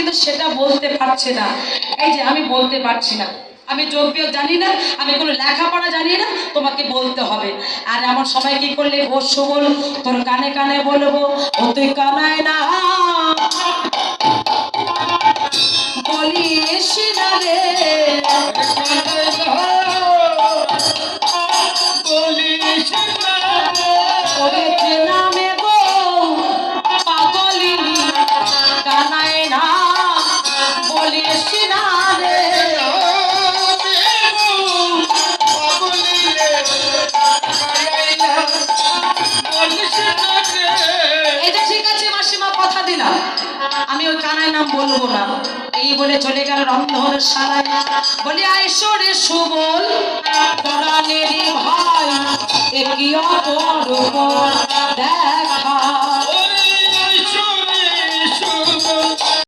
কিন্তু সেটা বলতে পারছে না। এই যে আমি বলতে পারছি না, আমি যোগবিয়োগ জানি না, আমি কোনো লেখাপড়া জানি না, তোমাকে বলতে হবে। আর আমার সবাই কি করলে ও সুবল তোর কানে কানে বলবো, ও তুই কানায় না বলিস না রে, বলিস না ওরে যে নামে গো পাগলিনী কানায় না বলিস না রে। এটা ঠিক আছে মাসিমা, কথা দিলাম আমি ওই কানায় নাম বলবো না। এই বলে চলে গেল রন্ধনের শালায়। বলি আইসো রে সুবল পরাণেরই ভাই, এ কি অপরূপ দেখা।